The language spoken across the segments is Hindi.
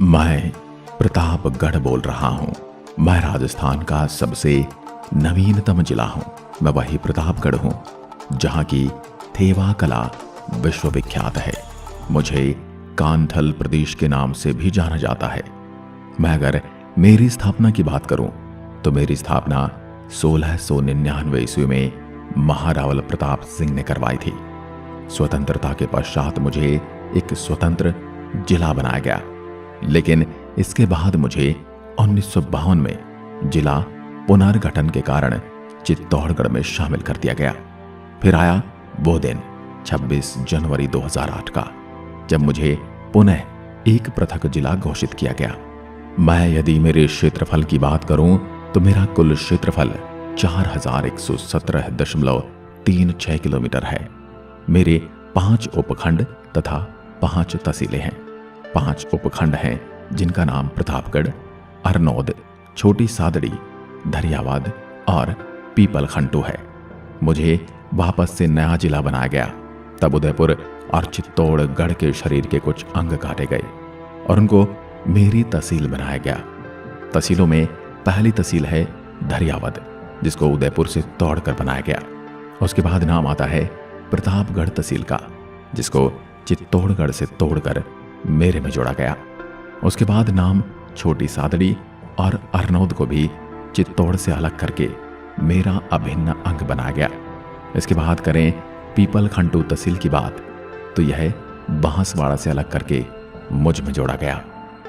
मैं प्रतापगढ़ बोल रहा हूँ। मैं राजस्थान का सबसे नवीनतम जिला हूँ। मैं वही प्रतापगढ़ हूँ जहाँ की थेवा कला विश्वविख्यात है। मुझे कांथल प्रदेश के नाम से भी जाना जाता है। मैं अगर मेरी स्थापना की बात करूं तो मेरी स्थापना 1699 ईस्वी में महारावल प्रताप सिंह ने करवाई थी। स्वतंत्रता के पश्चात मुझे एक स्वतंत्र जिला बनाया गया, लेकिन इसके बाद मुझे 1952 में जिला पुनर्गठन के कारण चित्तौड़गढ़ में शामिल कर दिया गया। फिर आया वो दिन 26 जनवरी 2008 का, जब मुझे पुनः एक पृथक जिला घोषित किया गया। मैं यदि मेरे क्षेत्रफल की बात करूं तो मेरा कुल क्षेत्रफल 4117.36 किलोमीटर है। मेरे 5 उपखंड तथा 5 तहसीलें हैं। 5 उपखंड हैं जिनका नाम प्रतापगढ़, अरनौद, छोटी सादड़ी, धरियावाद और पीपलखंटू है। मुझे वापस से नया जिला बनाया गया। तब उदयपुर और चित्तौड़गढ़ के शरीर के कुछ अंग काटे गए और उनको मेरी तहसील बनाया गया। तहसीलों में पहली तहसील है धरियावद, जिसको उदयपुर से तोड़कर बनाया गया। उसके बाद नाम आता है प्रतापगढ़ तहसील का, जिसको चित्तौड़गढ़ से तोड़कर मेरे में जोड़ा गया। उसके बाद नाम छोटी सादड़ी और अरनौद को भी चित्तौड़ से अलग करके मेरा अभिन्न अंग बनाया गया। इसके बाद करें पीपलखंटू तहसील की बात तो यह बांसवाड़ा से अलग करके मुझ में जोड़ा गया।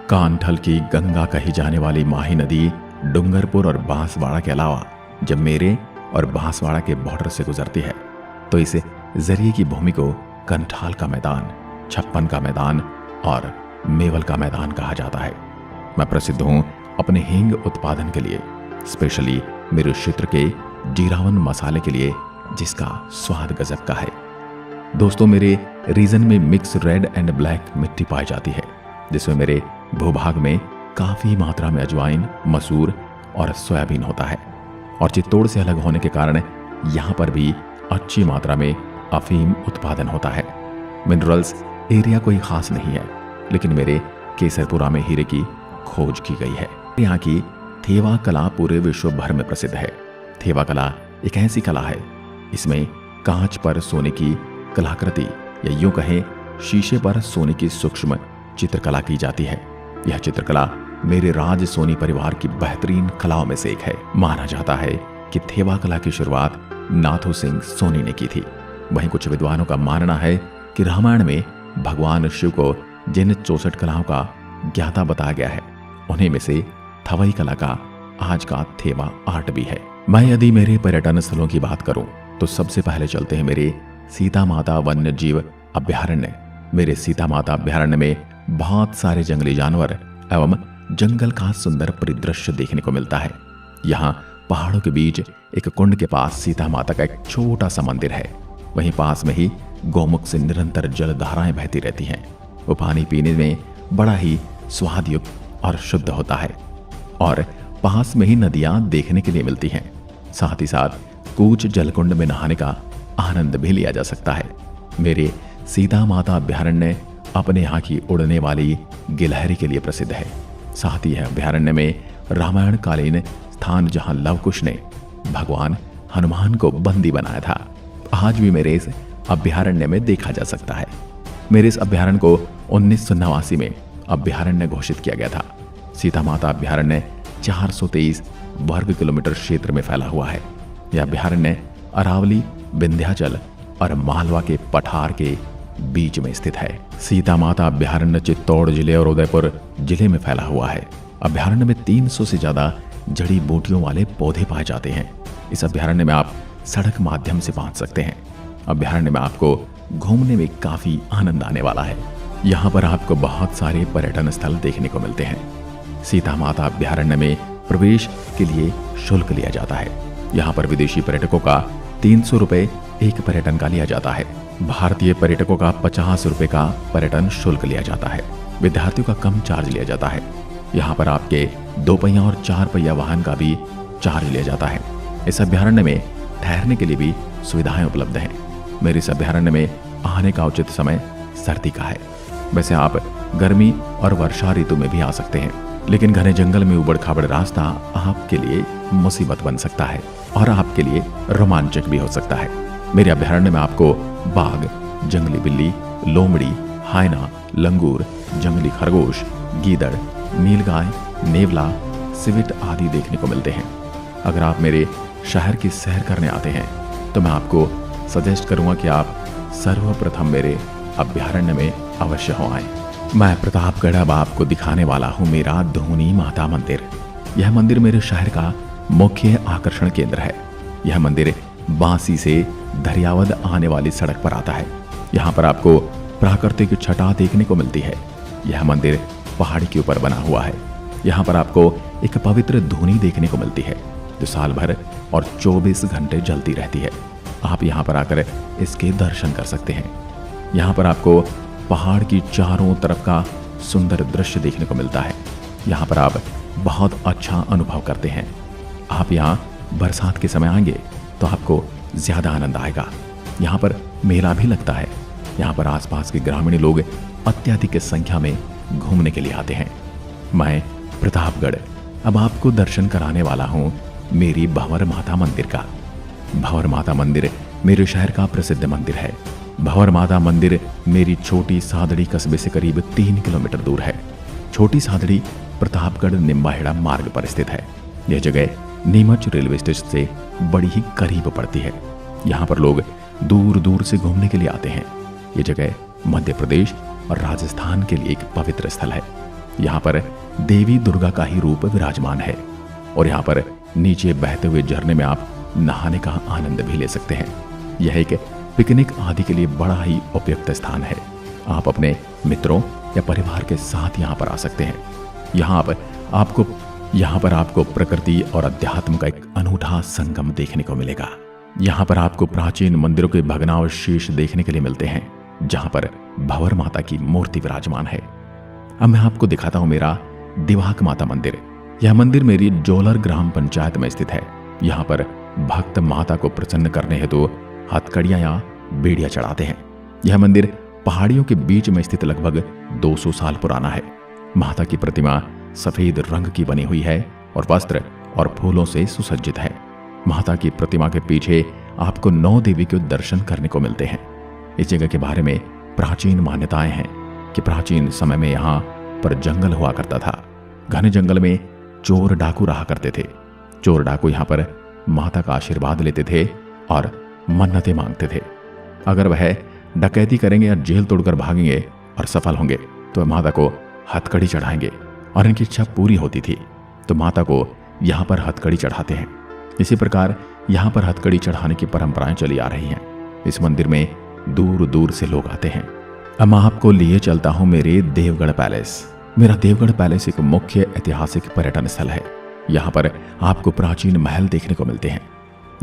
कांठल की गंगा कही जाने वाली माही नदी डूंगरपुर और बांसवाड़ा के अलावा जब मेरे और बांसवाड़ा के बॉर्डर से गुजरती है तो इस जरिए की भूमि को कंठाल का मैदान, छप्पन का मैदान और मेवल का मैदान कहा जाता है। मैं प्रसिद्ध हूँ अपने हींग उत्पादन के लिए, स्पेशली मेरे क्षेत्र के जीरावन मसाले के लिए, जिसका स्वाद गजब का है। दोस्तों, मेरे रीजन में मिक्स रेड एंड ब्लैक मिट्टी पाई जाती है, जिसमें मेरे भूभाग में काफी मात्रा में अजवाइन, मसूर और सोयाबीन होता है। और चित्तौड़ से अलग होने के कारण यहाँ पर भी अच्छी मात्रा में अफीम उत्पादन होता है। मिनरल्स एरिया कोई खास नहीं है, लेकिन मेरे केसरपुरा में हीरे की खोज की गई है। यहाँ की थेवा कला पूरे विश्व भर में प्रसिद्ध है। थेवा कला एक ऐसी कला है, इसमें कांच पर सोने की कलाकृति या यूं कहें शीशे पर सोने की सूक्ष्म चित्रकला की जाती है। यह चित्रकला मेरे राज सोनी परिवार की बेहतरीन कलाओं में से एक है। माना जाता है कि थेवा कला की शुरुआत नाथू सिंह सोनी ने की थी। वहीं कुछ विद्वानों का मानना है कि रामायण में भगवान शिव को जिन 64 कलाओं का ज्ञाता बताया गया है, उन्हीं में से थवई कला का आज का थेवा आर्ट भी है। मैं यदि मेरे पर्यटन स्थलों की बात करूं तो सबसे पहले चलते हैं मेरे सीता माता वन्य जीव अभ्यारण्य। मेरे सीता माता अभ्यारण्य में बहुत सारे जंगली जानवर एवं जंगल का सुंदर परिदृश्य देखने को मिलता है। यहाँ पहाड़ों के बीच एक कुंड के पास सीता माता का एक छोटा सा मंदिर है। वहीं पास में ही गौमुख से निरंतर जल धाराएं बहती रहती हैं। वो पानी पीने में बड़ा ही स्वादयुक्त और शुद्ध होता है और पास में ही नदियां देखने के लिए मिलती हैं। साथ ही साथ कूच जलकुंड में नहाने का आनंद भी लिया जा सकता है। मेरे सीता माता अभ्यारण्य अपने यहाँ की उड़ने वाली गिलहरी के लिए प्रसिद्ध है। साथ ही है अभ्यारण्य में रामायण कालीन स्थान जहाँ लव कुश ने भगवान हनुमान को बंदी बनाया था, आज भी मेरे इस अभ्यारण्य में देखा जा सकता है। मेरे इस अभ्यारण्य को 1989 में अभ्यारण्य घोषित किया गया था। सीता माता अभ्यारण्य 423 वर्ग किलोमीटर क्षेत्र में फैला हुआ है। यह अभ्यारण्य अरावली, विंध्याचल और मालवा के पठार के बीच में स्थित है। सीता माता अभ्यारण्य चित्तौड़ जिले और उदयपुर जिले में फैला हुआ है। अभ्यारण्य में 300 से ज्यादा जड़ी बूटियों वाले पौधे पाए जाते हैं। इस अभ्यारण्य में आप सड़क माध्यम से पहुंच सकते हैं। अभ्यारण्य में आपको घूमने में काफी आनंद आने वाला है। यहाँ पर आपको बहुत सारे पर्यटन स्थल देखने को मिलते हैं। सीता माता अभ्यारण्य में प्रवेश के लिए शुल्क लिया जाता है। यहाँ पर विदेशी पर्यटकों का 300 रुपए एक पर्यटन का लिया जाता है। भारतीय पर्यटकों का 50 रुपए का पर्यटन शुल्क लिया जाता है। विद्यार्थियों का कम चार्ज लिया जाता है। यहाँ पर आपके 2 पहिया और 4 पहिया वाहन का भी चार्ज लिया जाता है। इस अभ्यारण्य में ठहरने के लिए भी सुविधाएं उपलब्ध हैं। मेरे इस अभ्यारण्य में आने का उचित समय सर्दी का है। वैसे आप गर्मी और वर्षा ऋतु में भी आ सकते हैं, लेकिन घने जंगल में उबड़ खाबड़ रास्ता आपके लिए मुसीबत बन सकता है और आपके लिए रोमांचक भी हो सकता है। मेरे अभयारण्य में आपको बाघ, जंगली बिल्ली, लोमड़ी, हायना, लंगूर, जंगली खरगोश, गीदड़, नीलगाय, नेवला, सिविट आदि देखने को मिलते हैं। अगर आप मेरे शहर की सैर करने आते हैं तो मैं आपको सजेस्ट करूंगा कि आप सर्वप्रथम मेरे अभयारण्य में अवश्य हो आए। मैं प्रतापगढ़ अब आपको दिखाने वाला हूँ मेरा धूनी माता मंदिर। यह मंदिर मेरे शहर का मुख्य आकर्षण केंद्र है। यह मंदिर बांसी से दरियावद आने वाली सड़क पर आता है। यहाँ पर आपको प्राकृतिक छटा देखने को मिलती है। यह मंदिर पहाड़ी के ऊपर बना हुआ है। यहाँ पर आपको एक पवित्र धूनी देखने को मिलती है जो साल भर और 24 घंटे जलती रहती है। आप यहाँ पर आकर इसके दर्शन कर सकते हैं। यहाँ पर आपको पहाड़ की चारों तरफ का सुंदर दृश्य देखने को मिलता है। यहाँ पर आप बहुत अच्छा अनुभव करते हैं। आप यहाँ बरसात के समय आएंगे तो आपको ज्यादा आनंद आएगा। यहाँ पर मेला भी लगता है। यहाँ पर आसपास के ग्रामीण लोग अत्यधिक संख्या में घूमने के लिए आते हैं। मैं प्रतापगढ़ अब आपको दर्शन कराने वाला हूँ मेरी भंवर माता मंदिर का। भंवर माता मंदिर मेरे शहर का प्रसिद्ध मंदिर है। भंवर माता मंदिर मेरी छोटी सादड़ी कस्बे से करीब 3 किलोमीटर दूर है। छोटी सादड़ी प्रतापगढ़ निम्बाहेड़ा मार्ग पर स्थित है। यह जगह नीमच रेलवे स्टेशन से बड़ी ही करीब पड़ती है। यहाँ पर लोग दूर दूर से घूमने के लिए आते हैं। ये जगह मध्य प्रदेश और राजस्थान के लिए एक पवित्र स्थल है। यहाँ पर देवी दुर्गा का ही रूप विराजमान है और यहाँ पर नीचे बहते हुए झरने में आप नहाने का आनंद भी ले सकते हैं। यह एक पिकनिक आदि के लिए बड़ा ही उपयुक्त स्थान है। आप अपने मित्रों या परिवार के साथ यहाँ पर आ सकते हैं। यहाँ पर आपको प्रकृति और अध्यात्म का एक अनूठा संगम देखने को मिलेगा। यहाँ पर आपको प्राचीन मंदिरों के भग्नावशेष देखने के लिए मिलते हैं जहाँ पर भंवर माता की मूर्ति विराजमान है। अब मैं आपको दिखाता हूँ मेरा दिवाक माता मंदिर। यह मंदिर मेरी जोलर ग्राम पंचायत में स्थित है। यहाँ पर भक्त माता को प्रसन्न करने हेतु हथकड़ियां या बेड़ियां चढ़ाते हैं। यह मंदिर पहाड़ियों के बीच में स्थित लगभग 200 साल पुराना है। माता की प्रतिमा सफेद रंग की बनी हुई है और वस्त्र और फूलों से सुसज्जित है। माता की प्रतिमा के पीछे आपको 9 देवी के दर्शन करने को मिलते हैं। इस जगह के बारे में प्राचीन मान्यताएं हैं कि प्राचीन समय में यहाँ पर जंगल हुआ करता था। घने जंगल में चोर डाकू रहा करते थे। चोर डाकू यहाँ पर माता का आशीर्वाद लेते थे और मन्नतें मांगते थे। अगर वह डकैती करेंगे या जेल तोड़कर भागेंगे और सफल होंगे तो माता को हथकड़ी चढ़ाएंगे और इनकी इच्छा पूरी होती थी तो माता को यहाँ पर हथकड़ी चढ़ाते हैं। इसी प्रकार यहाँ पर हथकड़ी चढ़ाने की परंपराएं चली आ रही हैं। इस मंदिर में दूर दूर से लोग आते हैं। अब मैं आपको लिए चलता हूँ मेरे देवगढ़ पैलेस। मेरा देवगढ़ पैलेस एक मुख्य ऐतिहासिक पर्यटन स्थल है। यहाँ पर आपको प्राचीन महल देखने को मिलते हैं।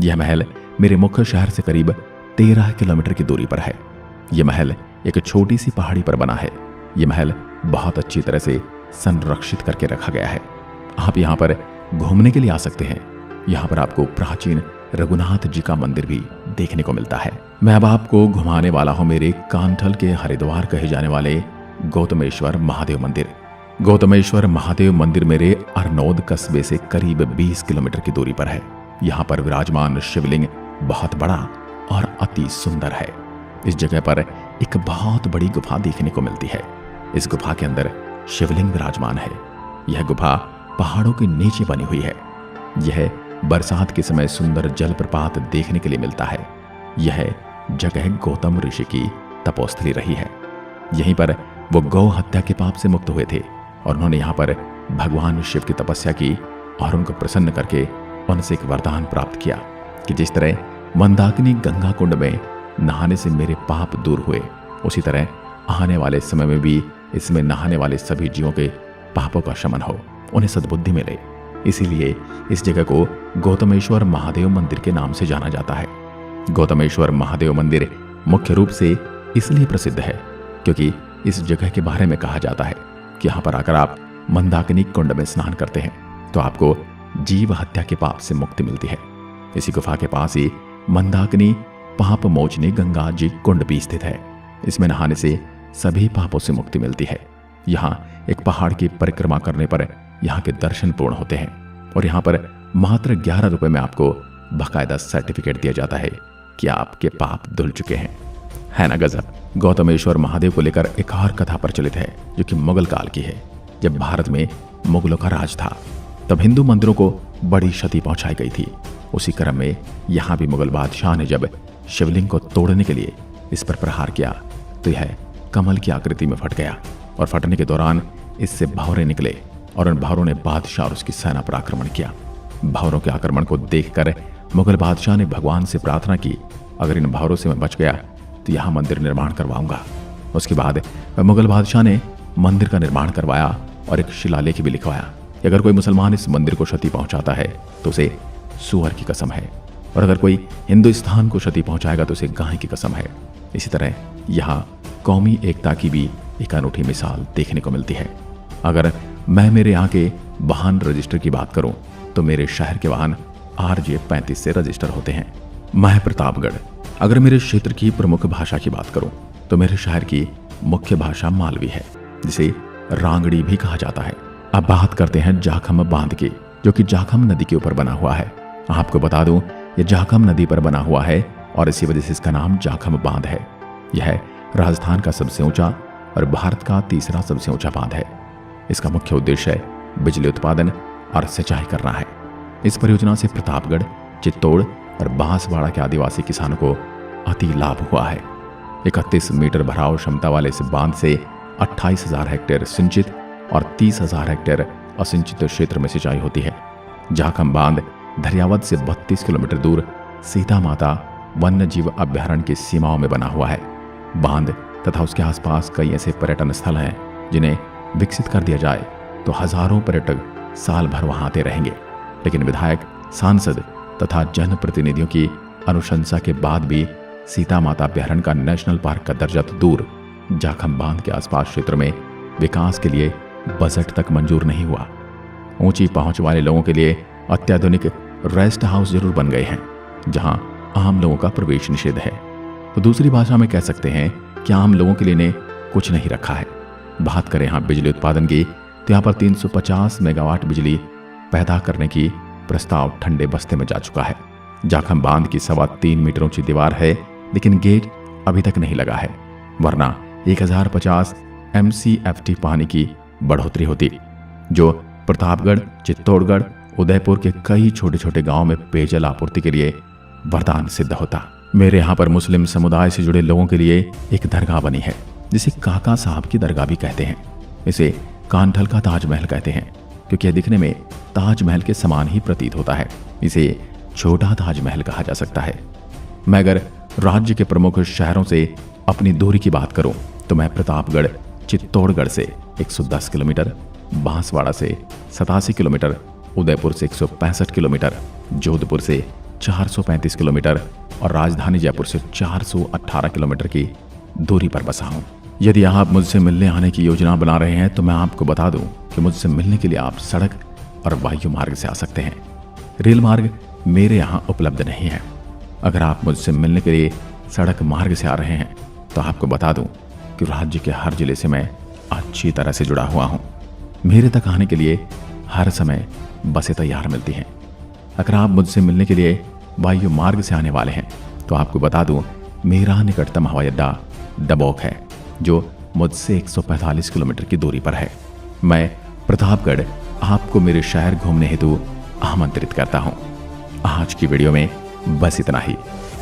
यह महल मेरे मुख्य शहर से करीब 13 किलोमीटर की दूरी पर है। यह महल एक छोटी सी पहाड़ी पर बना है। यह महल बहुत अच्छी तरह से संरक्षित करके रखा गया है। आप यहाँ पर घूमने के लिए आ सकते हैं। यहाँ पर आपको प्राचीन रघुनाथ जी का मंदिर भी देखने को मिलता है। मैं अब आपको घुमाने वाला हूँ मेरे कांठल के हरिद्वार कहे जाने वाले गौतमेश्वर महादेव मंदिर। गौतमेश्वर महादेव मंदिर मेरे अरनोद कस्बे से करीब 20 किलोमीटर की दूरी पर है। यहाँ पर विराजमान शिवलिंग बहुत बड़ा और अति सुंदर है। इस जगह पर एक बहुत बड़ी गुफा देखने को मिलती है। इस गुफा के अंदर शिवलिंग विराजमान है। यह गुफा पहाड़ों के नीचे बनी हुई है। यह बरसात के समय सुंदर जलप्रपात देखने के लिए मिलता है। यह जगह गौतम ऋषि की तपोस्थली रही है। यहीं पर वो गौ हत्या के पाप से मुक्त हुए थे और उन्होंने यहाँ पर भगवान शिव की तपस्या की और उनको प्रसन्न करके उनसे एक वरदान प्राप्त किया कि जिस तरह मंदाकिनी गंगा कुंड में नहाने से मेरे पाप दूर हुए, उसी तरह आने वाले समय में भी इसमें नहाने वाले सभी जीवों के पापों का शमन हो, उन्हें सद्बुद्धि मिले। इसीलिए इस जगह को गौतमेश्वर महादेव मंदिर के नाम से जाना जाता है। गौतमेश्वर महादेव मंदिर मुख्य रूप से इसलिए प्रसिद्ध है क्योंकि इस जगह के बारे में कहा जाता है कि यहाँ पर आकर आप मंदाकिनी कुंड में स्नान करते हैं तो आपको जीव हत्या के पाप से मुक्ति मिलती है। इसी गुफा के पास ही मंदाकिनी पाप मोचनी गंगा जी कुंड भी स्थित है। इसमें नहाने से सभी पापों से मुक्ति मिलती है। यहाँ एक पहाड़ की परिक्रमा करने पर यहाँ के दर्शन पूर्ण होते हैं और यहाँ पर मात्र 11 रुपए में आपको बाकायदा सर्टिफिकेट दिया जाता है कि आपके पाप धुल चुके हैं। है ना गजब। गौतमेश्वर महादेव को लेकर एक और कथा प्रचलित है जो कि मुगल काल की है। जब भारत में मुगलों का राज था तब हिंदू मंदिरों को बड़ी क्षति पहुंचाई गई थी। उसी क्रम में यहाँ भी मुगल बादशाह ने जब शिवलिंग को तोड़ने के लिए इस पर प्रहार किया तो यह कमल की आकृति में फट गया और फटने के दौरान इससे भंवरे निकले और उन भंवरों ने बादशाह और उसकी सेना पर आक्रमण किया। भंवरों के आक्रमण को देखकर मुगल बादशाह ने भगवान से प्रार्थना की, अगर इन भंवरों से मैं बच गया तो यहाँ मंदिर निर्माण करवाऊंगा। उसके बाद मुगल बादशाह ने मंदिर का निर्माण करवाया और एक शिलालेख भी लिखवाया कि अगर कोई मुसलमान इस मंदिर को क्षति पहुंचाता है तो उसे सूअर की कसम है, और अगर कोई हिंदुस्तान को क्षति पहुंचाएगा तो उसे गाय की कसम है। इसी तरह यहाँ कौमी एकता की भी एक अनूठी मिसाल देखने को मिलती है। अगर मैं मेरे यहाँ के वाहन रजिस्टर की बात करूं तो मेरे शहर के वाहन RJ 35 से रजिस्टर होते हैं। मैं प्रतापगढ़। अगर मेरे क्षेत्र की प्रमुख भाषा की बात करूं तो मेरे शहर की मुख्य भाषा मालवी है, जिसे रांगड़ी भी कहा जाता है। अब बात करते हैं जाखम बांध की, जो कि जाखम नदी के ऊपर बना हुआ है। आपको बता दूं, यह जाखम नदी पर बना हुआ है और इसी वजह से इसका नाम जाखम बांध है। यह राजस्थान का सबसे ऊंचा और भारत का तीसरा सबसे ऊंचा बांध है। इसका मुख्य उद्देश्य बिजली उत्पादन और सिंचाई करना है। इस परियोजना से प्रतापगढ़, चित्तौड़ और बांसवाड़ा के आदिवासी किसानों को अति लाभ हुआ है। 31 मीटर भराव क्षमता वाले इस बांध से 28,000 हेक्टेयर सिंचित और 30,000 हेक्टेयर असिंचित क्षेत्र में सिंचाई होती है। जाखम बांध धरियावद से 32 किलोमीटर दूर सीता माता वन्य जीव अभ्यारण्य की सीमाओं में बना हुआ है। बांध तथा उसके आसपास कई ऐसे पर्यटन स्थल हैं जिन्हें विकसित कर दिया जाए तो हजारों पर्यटक साल भर वहां आते रहेंगे। लेकिन विधायक, सांसद तथा जनप्रतिनिधियों की अनुशंसा के बाद भी सीता माता अभ्यारण्य का नेशनल पार्क का दर्जा तो दूर, जाखम बांध के आसपास क्षेत्र में विकास के लिए बजट तक मंजूर नहीं हुआ। ऊंची पहुंच वाले लोगों के लिए अत्याधुनिक रेस्ट हाउस जरूर बन गए हैं, जहां आम लोगों का प्रवेश निषेध है। तो दूसरी भाषा में कह सकते हैं कि आम लोगों के लिए ने कुछ नहीं रखा है। बात करें यहाँ बिजली उत्पादन की तो यहाँ पर 350 मेगावाट बिजली पैदा करने की प्रस्ताव ठंडे बस्ते में जा चुका है। जाखम बांध की 3.25 मीटर ऊंची दीवार है, लेकिन गेट अभी तक नहीं लगा है, वरना 1050 MCFT पानी की बढ़ोतरी होती, जो प्रतापगढ़, चित्तौड़गढ़, उदयपुर के कई छोटे छोटे गांवों में पेयजल आपूर्ति के लिए वरदान सिद्ध होता। मेरे यहाँ पर मुस्लिम समुदाय से जुड़े लोगों के लिए एक दरगाह बनी है, जिसे काका साहब की दरगाह भी कहते हैं। इसे कांठल का ताजमहल कहते हैं, क्योंकि यह दिखने में ताजमहल के समान ही प्रतीत होता है। इसे छोटा ताजमहल कहा जा सकता है। मैं अगर राज्य के प्रमुख शहरों से अपनी दूरी की बात करूं तो मैं प्रतापगढ़, चित्तौड़गढ़ से 110 किलोमीटर, बांसवाड़ा से 87 किलोमीटर, उदयपुर से 165 किलोमीटर, जोधपुर से 435 किलोमीटर और राजधानी जयपुर से 418 किलोमीटर की दूरी पर बसा हूं। यदि आप मुझसे मिलने आने की योजना बना रहे हैं तो मैं आपको बता दूं कि मुझसे मिलने के लिए आप सड़क और वायु मार्ग से आ सकते हैं। रेल मार्ग मेरे यहाँ उपलब्ध नहीं है। अगर आप मुझसे मिलने के लिए सड़क मार्ग से आ रहे हैं तो आपको बता दूं कि राज्य के हर जिले से मैं अच्छी तरह से जुड़ा हुआ हूँ। मेरे तक आने के लिए हर समय बसें तैयार मिलती हैं। अगर आप मुझसे मिलने के लिए वायु मार्ग से आने वाले हैं तो आपको बता दूं मेरा निकटतम हवाई अड्डा डबोक है, जो मुझसे 145 किलोमीटर की दूरी पर है। मैं प्रतापगढ़ आपको मेरे शहर घूमने हेतु आमंत्रित करता हूं। आज की वीडियो में बस इतना ही।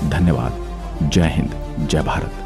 धन्यवाद। जय हिंद, जय भारत।